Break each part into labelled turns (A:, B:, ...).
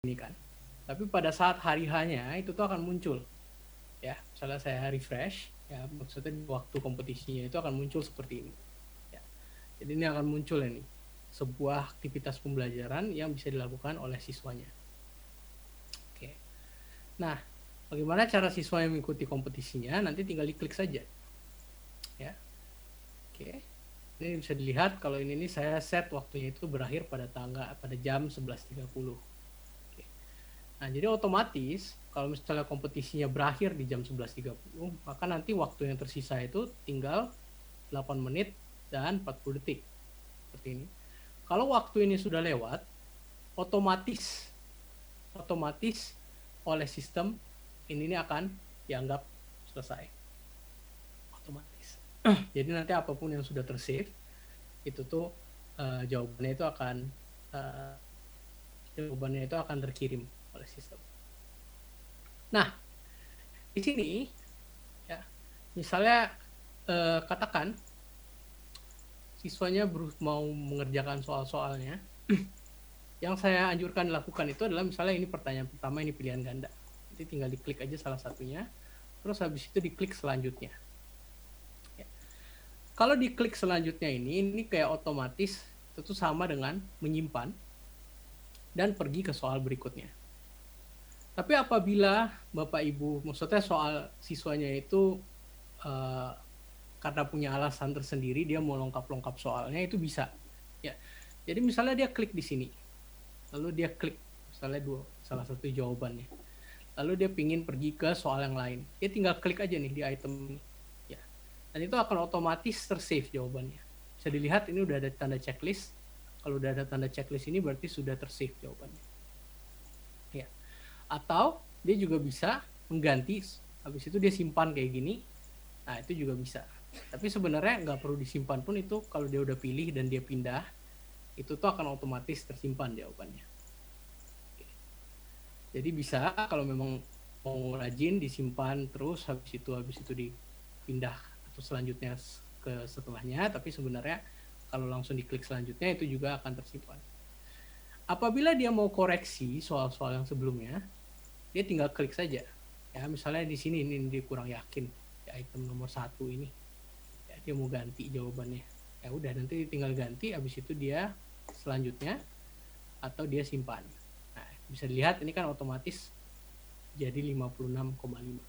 A: ini kan. Tapi pada saat hari H-nya itu tuh akan muncul. Ya, misalnya saya refresh, ya maksudnya di waktu kompetisinya itu akan muncul seperti ini. Ya. Jadi ini akan muncul ini sebuah aktivitas pembelajaran yang bisa dilakukan oleh siswanya. Oke. Nah, bagaimana cara siswa yang mengikuti kompetisinya? Nanti tinggal diklik saja. Ya. Oke. Ini bisa dilihat kalau ini saya set waktunya itu berakhir pada jam 11.30. Oke. Nah, jadi otomatis kalau misalnya kompetisinya berakhir di jam 11.30, maka nanti waktu yang tersisa itu tinggal 8 menit dan 40 detik. Seperti ini. Kalau waktu ini sudah lewat, otomatis oleh sistem ini akan dianggap selesai. Otomatis. Jadi nanti apapun yang sudah tersave itu tuh jawabannya itu akan terkirim oleh sistem. Nah, di sini ya, misalnya katakan siswanya mau mengerjakan soal-soalnya, yang saya anjurkan dilakukan itu adalah misalnya ini pertanyaan pertama, ini pilihan ganda. Jadi tinggal diklik aja salah satunya, terus habis itu diklik selanjutnya. Ya. Kalau diklik selanjutnya ini kayak otomatis itu tuh sama dengan menyimpan dan pergi ke soal berikutnya. Tapi apabila Bapak Ibu, maksudnya soal siswanya itu karena punya alasan tersendiri dia mau lengkap soalnya, itu bisa. Ya. Jadi misalnya dia klik di sini, lalu dia klik misalnya salah satu jawabannya, lalu dia pingin pergi ke soal yang lain, dia tinggal klik aja nih di item ini. Ya. Dan itu akan otomatis tersave jawabannya. Bisa dilihat ini udah ada tanda checklist. Kalau udah ada tanda checklist ini berarti sudah tersave jawabannya. Ya. Atau dia juga bisa mengganti, habis itu dia simpan kayak gini. Nah, itu juga bisa. Tapi sebenarnya nggak perlu disimpan pun itu, kalau dia udah pilih dan dia pindah, itu tuh akan otomatis tersimpan jawabannya. Oke. Jadi bisa kalau memang mau rajin disimpan terus, habis itu dipindah atau selanjutnya ke setelahnya, tapi sebenarnya kalau langsung diklik selanjutnya itu juga akan tersimpan. Apabila dia mau koreksi soal-soal yang sebelumnya, dia tinggal klik saja. Ya, misalnya di sini ini dia kurang yakin ya, item nomor 1 ini. Ya, dia mau ganti jawabannya. Ya udah, nanti tinggal ganti, habis itu dia selanjutnya atau dia simpan. Nah, bisa dilihat ini kan otomatis jadi 56,5.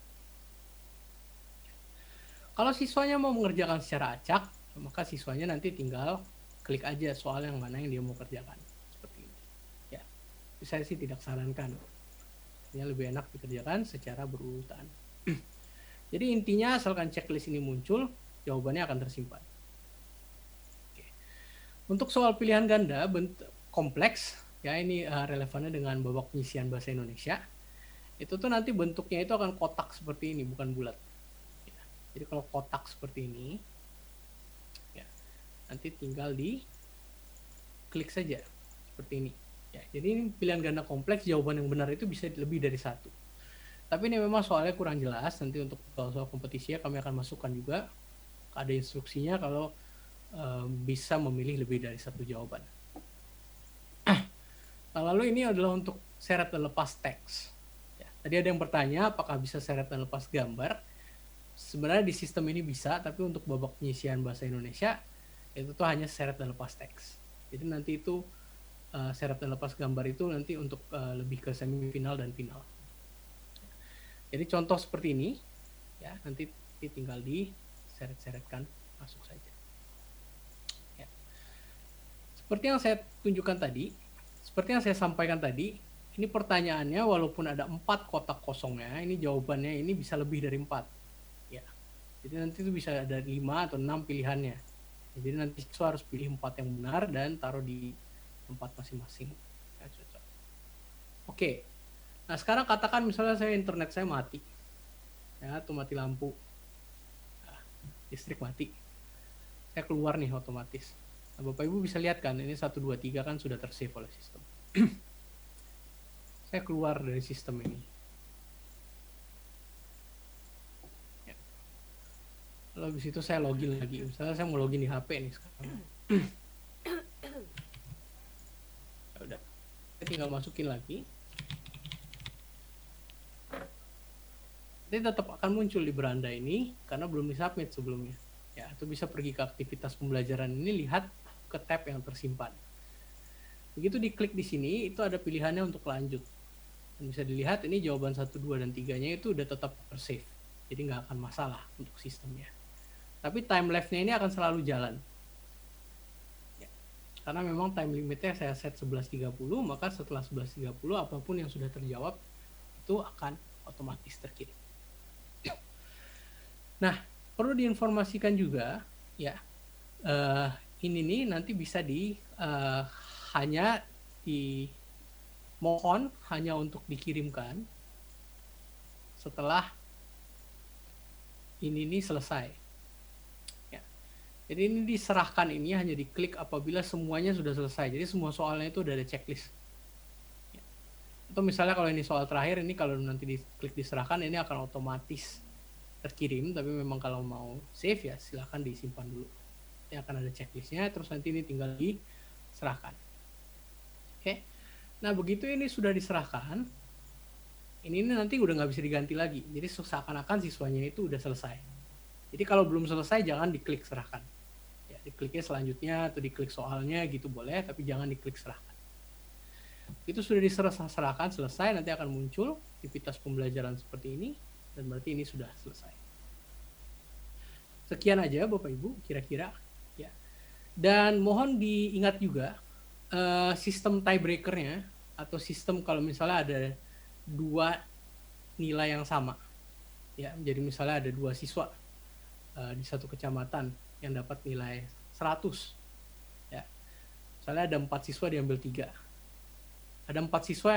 A: Kalau siswanya mau mengerjakan secara acak, maka siswanya nanti tinggal klik aja soal yang mana yang dia mau kerjakan. Seperti ini. Ya, saya sih tidak sarankan. Ini lebih enak dikerjakan secara berurutan. Jadi intinya asalkan checklist ini muncul, jawabannya akan tersimpan. Oke. Untuk soal pilihan ganda kompleks, ya ini relevannya dengan babak penyisian bahasa Indonesia. Itu tuh nanti bentuknya itu akan kotak seperti ini, bukan bulat. Ya. Jadi kalau kotak seperti ini, ya, nanti tinggal di klik saja seperti ini. Ya, jadi ini pilihan ganda kompleks, jawaban yang benar itu bisa lebih dari satu. Tapi ini memang soalnya kurang jelas, nanti untuk soal kompetisi kami akan masukkan juga, ada instruksinya kalau bisa memilih lebih dari satu jawaban. Lalu ini adalah untuk seret dan lepas teks. Ya, tadi ada yang bertanya apakah bisa seret dan lepas gambar. Sebenarnya di sistem ini bisa, tapi untuk babak penyisian bahasa Indonesia itu tuh hanya seret dan lepas teks. Jadi nanti itu seret dan lepas gambar itu nanti untuk lebih ke semifinal dan final. Jadi contoh seperti ini, ya nanti tinggal diseret-seretkan masuk saja. Ya. Seperti yang saya tunjukkan tadi, seperti yang saya sampaikan tadi, ini pertanyaannya walaupun ada 4 kotak kosongnya, ini jawabannya ini bisa lebih dari 4. Ya. Jadi nanti itu bisa ada 5 atau 6 pilihannya. Jadi nanti siswa harus pilih 4 yang benar dan taruh di tempat masing-masing. Ya, cocok. Oke. Nah, sekarang katakan misalnya internet saya mati. Ya, atau mati lampu. Nah, listrik mati. Saya keluar nih otomatis. Nah, Bapak Ibu bisa lihat kan, ini 1, 2, 3 kan sudah tersave oleh sistem. Saya keluar dari sistem ini. Ya. Lalu habis itu saya login lagi. Misalnya saya mau login di HP nih sekarang. Ya udah. Saya tinggal masukin lagi. Nanti tetap akan muncul di beranda ini karena belum disubmit sebelumnya. Ya, atau bisa pergi ke aktivitas pembelajaran ini, lihat ke tab yang tersimpan. Begitu diklik di sini, itu ada pilihannya untuk lanjut. Dan bisa dilihat ini jawaban 1, 2, dan 3-nya itu udah tetap tersave. Jadi nggak akan masalah untuk sistemnya. Tapi time left-nya ini akan selalu jalan. Ya. Karena memang time limitnya saya set 11.30, maka setelah 11.30 apapun yang sudah terjawab itu akan otomatis terkirim. Nah, perlu diinformasikan juga, ya, ini nih nanti bisa hanya dimohon hanya untuk dikirimkan setelah ini nih selesai. Ya. Jadi ini diserahkan ini hanya diklik apabila semuanya sudah selesai. Jadi semua soalnya itu udah ada checklist. Ya. Atau misalnya kalau ini soal terakhir, ini kalau nanti diklik diserahkan ini akan otomatis terkirim, tapi memang kalau mau save ya silahkan disimpan dulu. Ini akan ada checklistnya, terus nanti ini tinggal diserahkan. Oke, nah begitu ini sudah diserahkan, ini nanti udah nggak bisa diganti lagi. Jadi seakan-akan siswanya itu udah selesai. Jadi kalau belum selesai jangan diklik serahkan. Ya, dikliknya selanjutnya atau diklik soalnya gitu boleh, tapi jangan diklik serahkan. Itu sudah diserahkan selesai, nanti akan muncul aktivitas pembelajaran seperti ini, dan berarti ini sudah selesai. Sekian aja Bapak Ibu kira-kira, ya. Dan mohon diingat juga sistem tiebreakernya atau sistem kalau misalnya ada dua nilai yang sama, ya. Jadi misalnya ada 2 siswa di satu kecamatan yang dapat nilai 100, ya. Misalnya ada 4 siswa diambil 3, ada 4 siswa